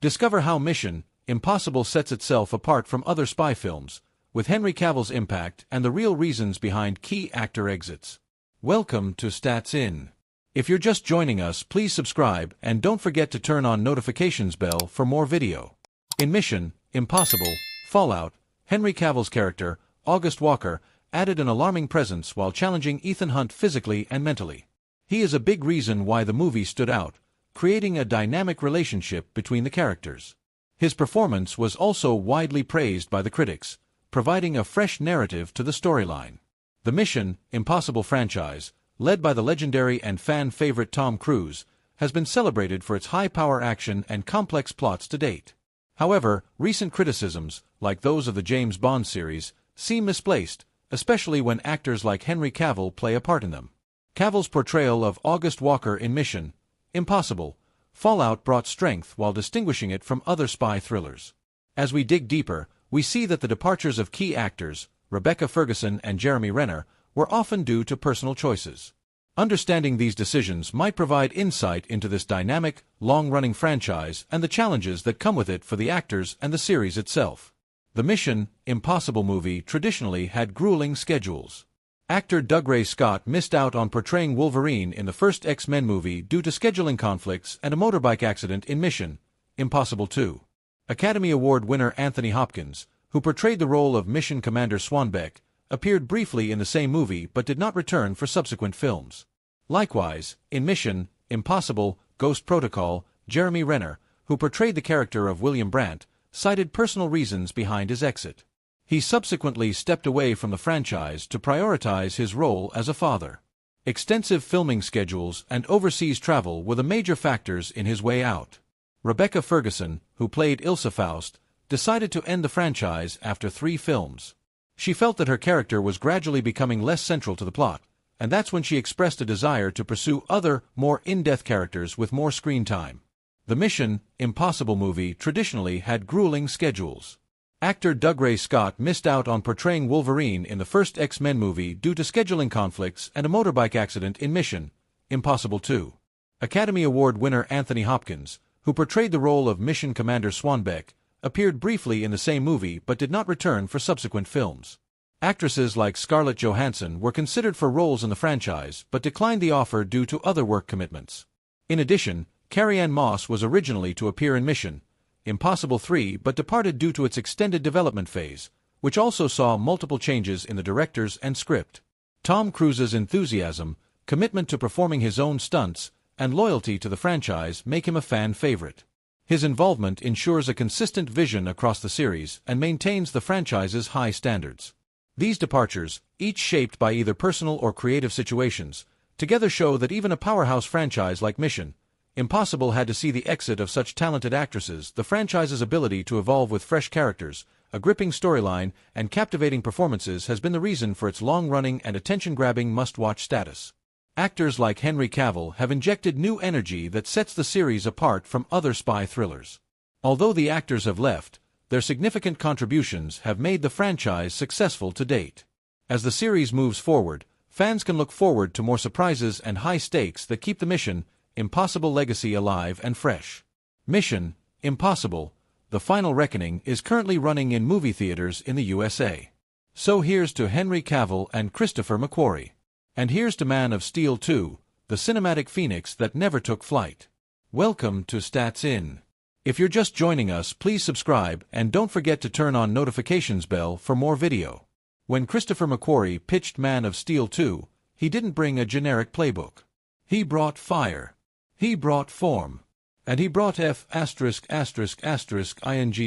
Discover how Mission: Impossible sets itself apart from other spy films, with Henry Cavill's impact and the real reasons behind key actor exits. Welcome to Stats In. If you're just joining us, please subscribe and don't forget to turn on notifications bell for more video. In Mission: Impossible Fallout, Henry Cavill's character, August Walker, added an alarming presence while challenging Ethan Hunt physically and mentally. He is a big reason why the movie stood out, creating a dynamic relationship between the characters. His performance was also widely praised by the critics, providing a fresh narrative to the storyline. The Mission: Impossible franchise, led by the legendary and fan-favorite Tom Cruise, has been celebrated for its high-power action and complex plots to date. However, recent criticisms, like those of the James Bond series, seem misplaced, especially when actors like Henry Cavill play a part in them. Cavill's portrayal of August Walker in Mission: Impossible Fallout brought strength while distinguishing it from other spy thrillers. As we dig deeper, we see that the departures of key actors, Rebecca Ferguson and Jeremy Renner, were often due to personal choices. Understanding these decisions might provide insight into this dynamic, long-running franchise and the challenges that come with it for the actors and the series itself. The Mission: Impossible movie traditionally had grueling schedules. Actor Dougray Scott missed out on portraying Wolverine in the first X-Men movie due to scheduling conflicts and a motorbike accident in Mission: Impossible 2. Academy Award winner Anthony Hopkins, who portrayed the role of Mission Commander Swanbeck, appeared briefly in the same movie but did not return for subsequent films. Likewise, in Mission: Impossible Ghost Protocol, Jeremy Renner, who portrayed the character of William Brandt, cited personal reasons behind his exit. He subsequently stepped away from the franchise to prioritize his role as a father. Extensive filming schedules and overseas travel were the major factors in his way out. Rebecca Ferguson, who played Ilsa Faust, decided to end the franchise after 3 films. She felt that her character was gradually becoming less central to the plot, and that's when she expressed a desire to pursue other, more in-depth characters with more screen time. The Mission: Impossible movie traditionally had grueling schedules. Actor Dougray Scott missed out on portraying Wolverine in the first X-Men movie due to scheduling conflicts and a motorbike accident in Mission: Impossible 2. Academy Award winner Anthony Hopkins, who portrayed the role of Mission Commander Swanbeck, appeared briefly in the same movie but did not return for subsequent films. Actresses like Scarlett Johansson were considered for roles in the franchise but declined the offer due to other work commitments. In addition, Carrie-Anne Moss was originally to appear in Mission: Impossible 3 but departed due to its extended development phase, which also saw multiple changes in the directors and script. Tom Cruise's enthusiasm, commitment to performing his own stunts, and loyalty to the franchise make him a fan favorite. His involvement ensures a consistent vision across the series and maintains the franchise's high standards. These departures, each shaped by either personal or creative situations, together show that even a powerhouse franchise like Mission: Impossible had to see the exit of such talented actresses. The franchise's ability to evolve with fresh characters, a gripping storyline, and captivating performances has been the reason for its long-running and attention-grabbing must-watch status. Actors like Henry Cavill have injected new energy that sets the series apart from other spy thrillers. Although the actors have left, their significant contributions have made the franchise successful to date. As the series moves forward, fans can look forward to more surprises and high stakes that keep the Mission: Impossible legacy alive and fresh. Mission: Impossible: The Final Reckoning is currently running in movie theaters in the USA. So here's to Henry Cavill and Christopher McQuarrie. And here's to Man of Steel 2, the cinematic phoenix that never took flight. Welcome to Stats In. If you're just joining us, please subscribe and don't forget to turn on notifications bell for more video. When Christopher McQuarrie pitched Man of Steel 2, he didn't bring a generic playbook. He brought fire. He brought form. And he brought ****ing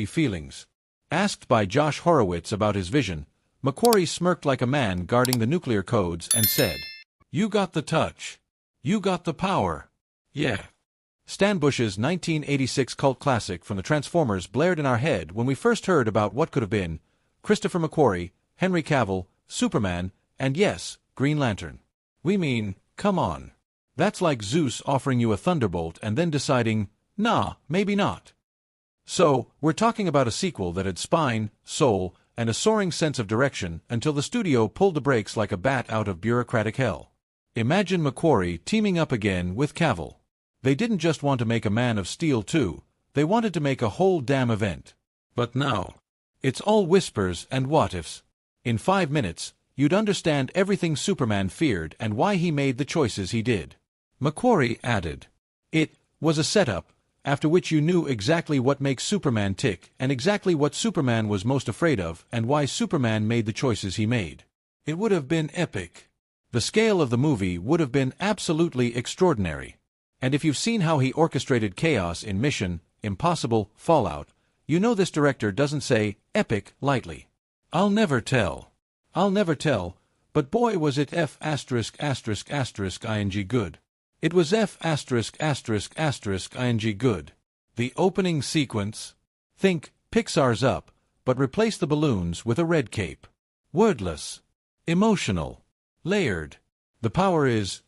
feelings. Asked by Josh Horowitz about his vision, McQuarrie smirked like a man guarding the nuclear codes and said, "You got the touch. You got the power. Yeah." Stan Bush's 1986 cult classic from the Transformers blared in our head when we first heard about what could have been Christopher McQuarrie, Henry Cavill, Superman, and yes, Green Lantern. We mean, come on. That's like Zeus offering you a thunderbolt and then deciding, nah, maybe not. So, we're talking about a sequel that had spine, soul, and a soaring sense of direction until the studio pulled the brakes like a bat out of bureaucratic hell. Imagine McQuarrie teaming up again with Cavill. They didn't just want to make a Man of Steel 2, They wanted to make a whole damn event. But now, it's all whispers and what-ifs. In 5 minutes, you'd understand everything Superman feared and why he made the choices he did. McQuarrie added. It was a setup, after which you knew exactly what makes Superman tick and exactly what Superman was most afraid of and why Superman made the choices he made. It would have been epic. The scale of the movie would have been absolutely extraordinary. And if you've seen how he orchestrated chaos in Mission Impossible Fallout, you know this director doesn't say epic lightly. I'll never tell, but boy was it F*****ing good. It was F*****ing good. The opening sequence? Think Pixar's Up, but replace the balloons with a red cape. Wordless. Emotional. Layered. The power is...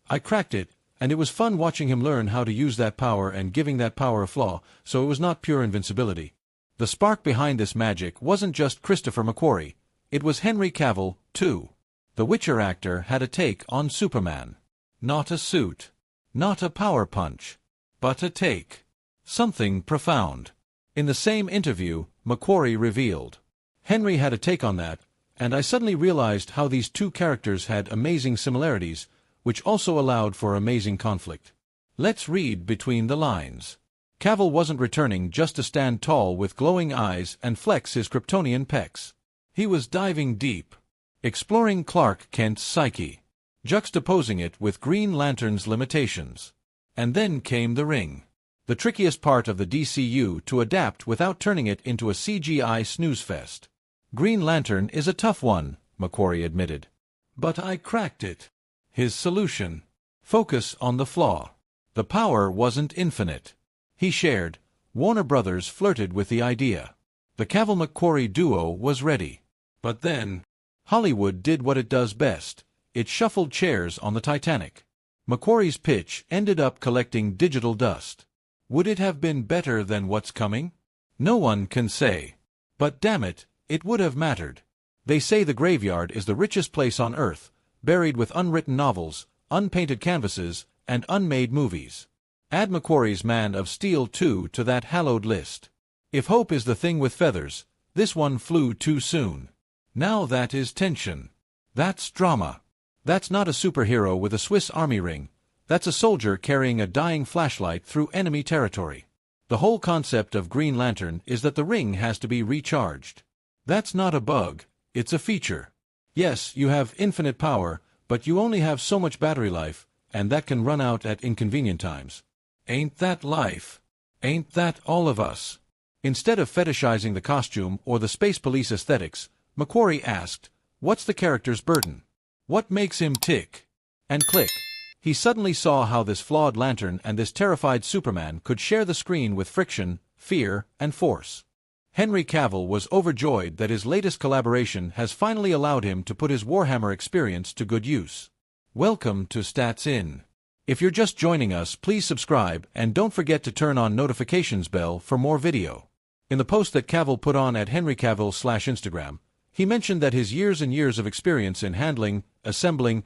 I cracked it, and it was fun watching him learn how to use that power and giving that power a flaw, so it was not pure invincibility. The spark behind this magic wasn't just Christopher McQuarrie, it was Henry Cavill, too. The Witcher actor had a take on Superman. Not a suit. Not a power punch. But a take. Something profound. In the same interview, McQuarrie revealed. Henry had a take on that, and I suddenly realized how these two characters had amazing similarities, which also allowed for amazing conflict. Let's read between the lines. Cavill wasn't returning just to stand tall with glowing eyes and flex his Kryptonian pecs. He was diving deep, exploring Clark Kent's psyche, juxtaposing it with Green Lantern's limitations. And then came the ring. The trickiest part of the DCU to adapt without turning it into a CGI snoozefest. Green Lantern is a tough one, McQuarrie admitted. But I cracked it. His solution. Focus on the flaw. The power wasn't infinite. He shared. Warner Brothers flirted with the idea. The Cavill-McQuarrie duo was ready. But then, Hollywood did what it does best. It shuffled chairs on the Titanic. McQuarrie's pitch ended up collecting digital dust. Would it have been better than what's coming? No one can say. But damn it, it would have mattered. They say the graveyard is the richest place on Earth, buried with unwritten novels, unpainted canvases, and unmade movies. Add McQuarrie's Man of Steel 2 to that hallowed list. If hope is the thing with feathers, this one flew too soon. Now that is tension. That's drama. That's not a superhero with a Swiss Army ring. That's a soldier carrying a dying flashlight through enemy territory. The whole concept of Green Lantern is that the ring has to be recharged. That's not a bug, it's a feature. Yes, you have infinite power, but you only have so much battery life, and that can run out at inconvenient times. Ain't that life? Ain't that all of us? Instead of fetishizing the costume or the Space Police aesthetics, McQuarrie asked, what's the character's burden? What makes him tick? And click. He suddenly saw how this flawed lantern and this terrified Superman could share the screen with friction, fear, and force. Henry Cavill was overjoyed that his latest collaboration has finally allowed him to put his Warhammer experience to good use. Welcome to Stats In. If you're just joining us, please subscribe and don't forget to turn on notifications bell for more video. In the post that Cavill put on at Henry Cavill / Instagram, he mentioned that his years and years of experience in handling, assembling,